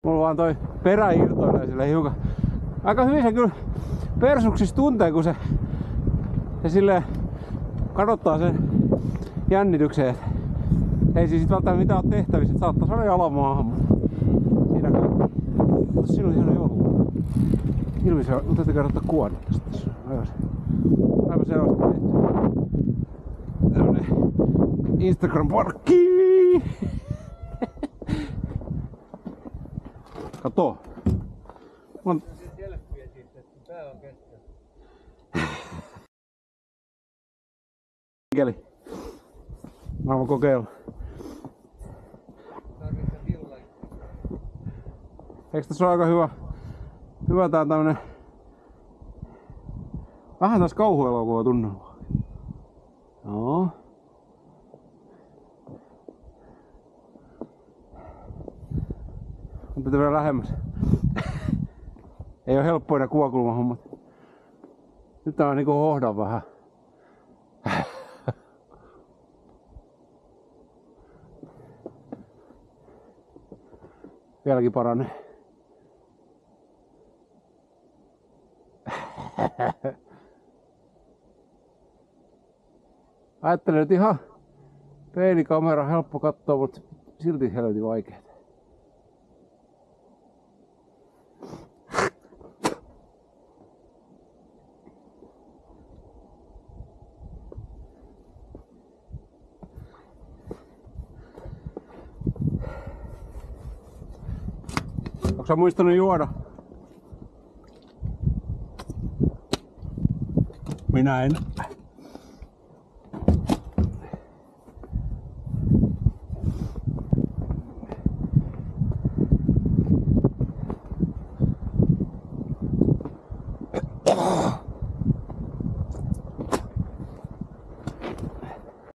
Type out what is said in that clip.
Mulla vaan toi perä irtoilee sille hiukan. Aika hyvin se kyllä persuksissa tuntee, kun se silleen kadottaa sen jännitykseen. Ei siis välttämättä mitään ole tehtävissä, että saattaa saada jalan maahan, mutta siinä kaikki. Mutta siinä on ihan joulu. Ilmeisesti on, täytyy käydä ottaa kuvan tästä. Tässä on aivan selvästi tehty. Tämmönen Instagram-parkki! Kato! On... Mikäli? Mä voin kokeilla. Eikö tässä ole aika hyvä tää tämmönen vähän taas kauhuelokuva tunnelma. Joo. On pitää vielä lähemmäs. Ei oo helppoina kuvakulmahommat. Nyt tää on niinku hohdan vähän. Vieläkin paranee. Ajattelin, että ihan peilikamera helppo katsoa, mutta silti helvetin vaikeet. Onko sä muistanut juoda? Minä en.